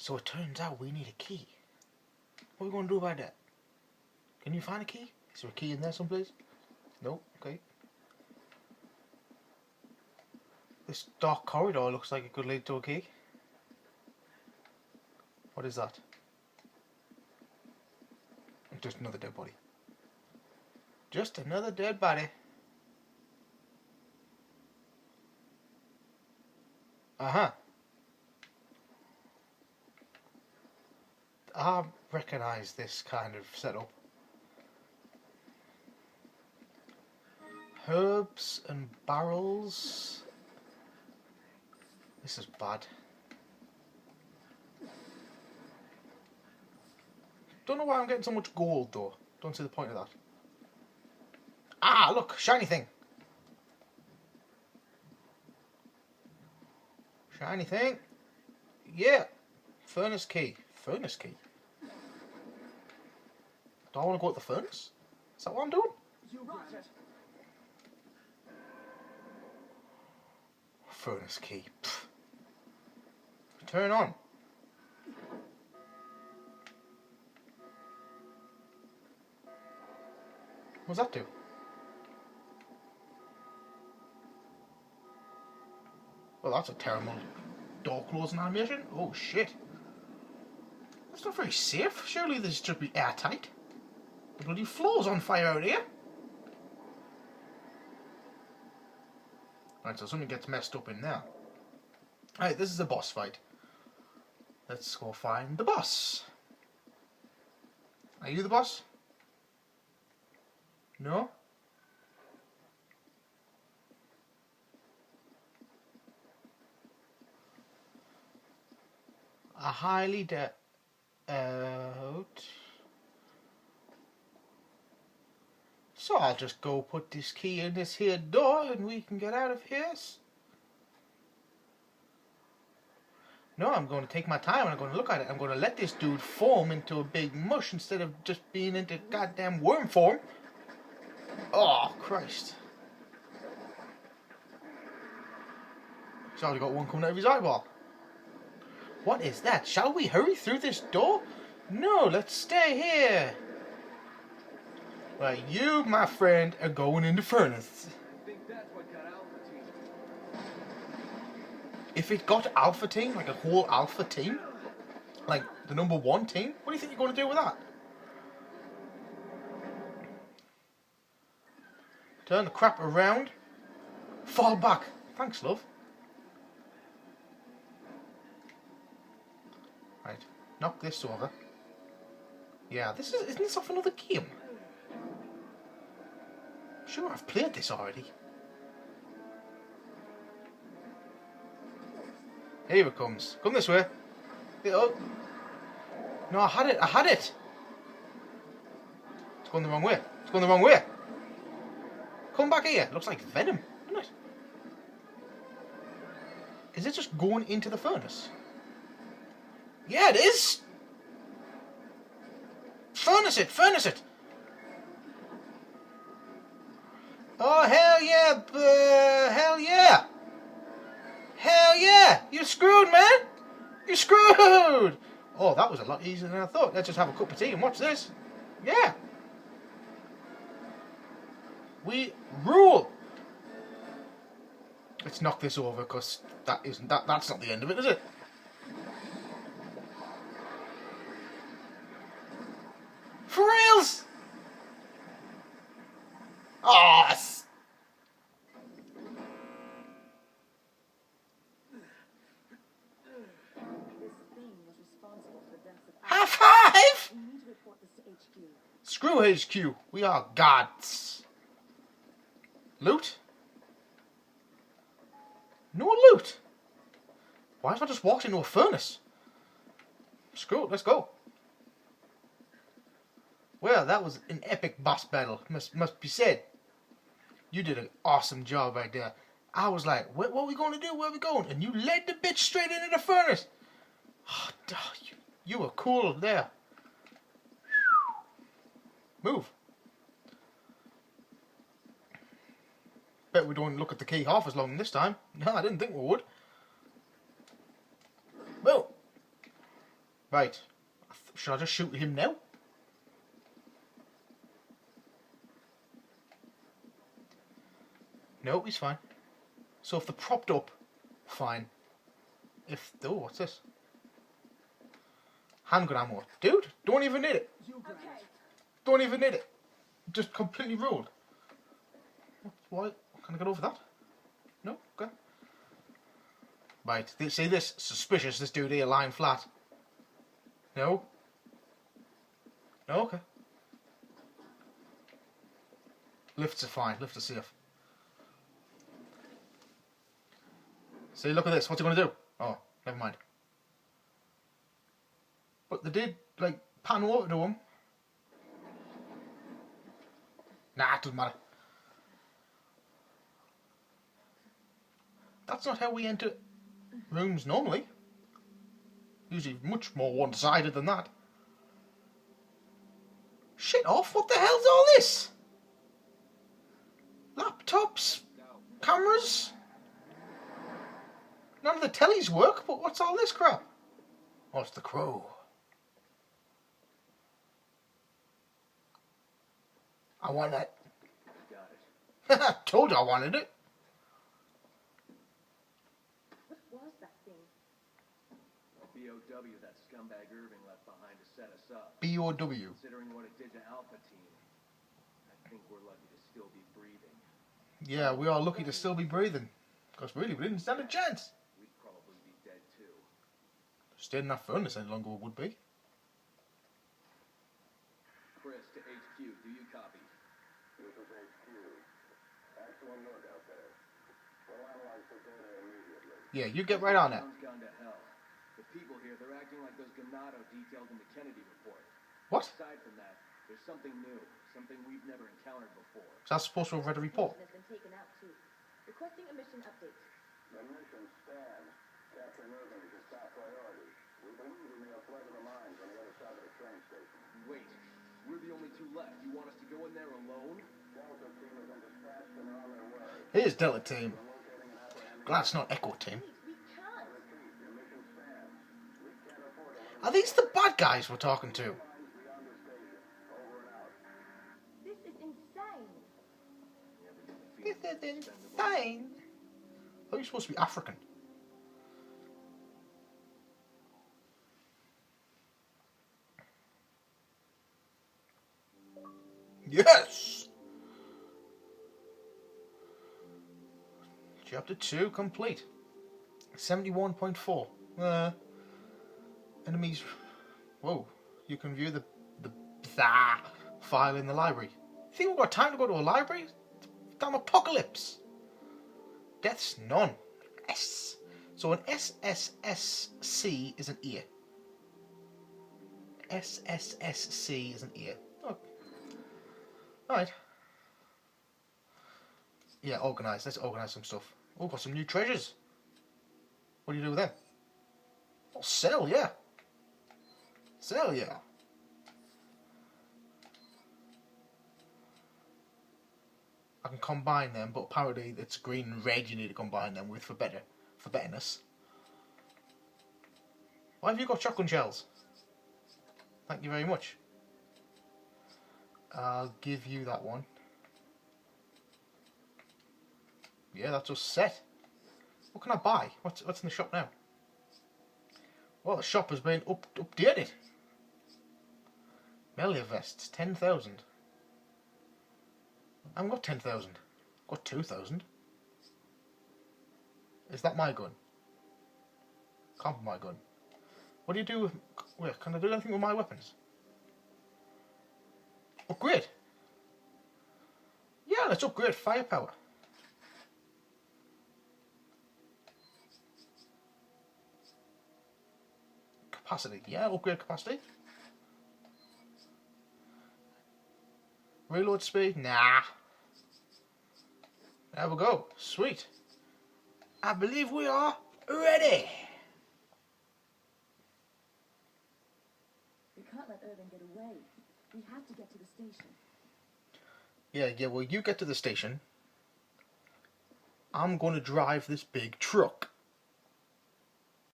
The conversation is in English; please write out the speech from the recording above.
So it turns out we need a key. What are we going to do about that? Can you find a key? Is there a key in there someplace? No? Okay. This dark corridor looks like it could lead to a key. What is that? Just another dead body. Just another dead body. Uh-huh. I recognise this kind of setup. Herbs and barrels. This is bad. Don't know why I'm getting so much gold though. Don't see the point of that. Ah, look, shiny thing. Shiny thing. Yeah. Furnace key. Furnace key. Do I want to go at the furnace? Is that what I'm doing? You got it. Furnace key. Pfft. Turn on. What's that do? Well, that's a terrible door closing animation. Oh shit. That's not very safe. Surely this should be airtight. The bloody floor's on fire out here. Right, so something gets messed up in there. Alright, this is a boss fight. Let's go find the boss. Are you the boss? No? I highly doubt. So I'll just go put this key in this here door and we can get out of here. No, I'm going to take my time and I'm going to look at it. I'm going to let this dude form into a big mush instead of just being into goddamn worm form. Oh, Christ. He's already got one coming out of his eyeball. What is that? Shall we hurry through this door? No, let's stay here. Well, you, my friend, are going in the furnace. I think that's what got Alpha Team. If it got Alpha Team, like a whole Alpha Team, like the #1 team, what do you think you're going to do with that? Turn the crap around. Fall back. Thanks, love. Right, knock this over. Yeah, isn't this off another game? Sure, I've played this already. Here it comes. Come this way. Oh. No, I had it. It's going the wrong way. Come back here. Looks like venom, doesn't it? Is it just going into the furnace? Yeah, it is. Furnace it. Oh, hell yeah, Hell yeah! You're screwed, man! You're screwed! Oh, that was a lot easier than I thought. Let's just have a cup of tea and watch this. Yeah! We rule! Let's knock this over, because that's not the end of it, is it? For reals! Oh, high five! We need to report this to HQ. Screw HQ. We are gods. Loot? No loot. Why have I just walked into a furnace? Screw it, let's go. Well, that was an epic boss battle, must be said. You did an awesome job right there. I was like, what are we going to do? Where are we going? And you led the bitch straight into the furnace. Oh, you were cool there. Move. Bet we don't look at the key half as long this time. No, I didn't think we would. Well, Right. Should I just shoot him now? No, he's fine. So if they're propped up, fine. If... Oh, what's this? Handgun ammo. Dude, don't even need it. Okay. Don't even need it. Just completely ruled. Why? Can I get over that? No? Okay. Right, see this? Suspicious, this dude here lying flat. No? No? Okay. Lifts are fine, lifts are safe. See, look at this, what's he gonna do? Oh, never mind. But they did, like, pan over to him. Nah, it doesn't matter. That's not how we enter rooms normally. Usually much more one-sided than that. Shit off, what the hell's all this? Laptops? Cameras? None of the tellies work, but what's all this crap? Oh, it's the crow. I want that. Got it. Told you I wanted it. What was that thing? A BOW that scumbag Irving left behind to set us up. BOW. Considering what it did to Alpha Team, I think we're lucky to still be breathing. Yeah, we are lucky to still be breathing. Because really, we didn't stand a chance. We'd probably be dead too. Stayed in that furnace any longer we would be. Chris to HQ, do you copy? This is HQ. Excellent look out there. We'll analyze the data immediately. Yeah, you get right on it. Town's gone to hell. The people here, they're acting like those Ganado detailed in the Kennedy report. What? Aside from that, there's something new, something we've never encountered before. So that's supposed to have read a report. Has been taken out too. Requesting a mission update. The mission stands. Capturing Irving is your top priority. We believe he may have fled to the mines on the other side of the train station. Wait, we're the only two left. You want us to go in there alone? Delta team has been dispatched and are on their way. Here's Delta Team. We're locating and apprehending. Glad it's not Echo Team. Please, we can't. Repeat, your mission stands. We can't afford to let Are these the bad guys we're talking to? mines beyond the station. Over and out. This is insane. This is insane. I thought you were supposed to be African. Yes! Chapter 2 complete. 71.4. Enemies. Whoa. You can view the file in the library. Think we've got time to go to a library? Damn apocalypse. Deaths none. S. So an SSSC is an ear. SSSC is an ear. Oh. Alright. Yeah, organise. Let's organise some stuff. Oh, got some new treasures. What do you do with them? Oh, sell, yeah. Sell, yeah. I can combine them, but apparently it's green and red you need to combine them with for betterness. Why have you got shotgun shells? Thank you very much. I'll give you that one. Yeah, that's us set. What can I buy? What's in the shop now? Well, the shop has been updated. Melee vests, 10,000. I haven't got 10,000. I've got 2,000. Is that my gun? Can't be my gun. What do you do with... Wait, can I do anything with my weapons? Upgrade? Yeah, let's upgrade firepower. Capacity. Yeah, upgrade capacity. Reload speed? Nah. There we go. Sweet. I believe we are ready. We can't let Irving get away. We have to get to the station. Yeah, well, you get to the station. I'm going to drive this big truck.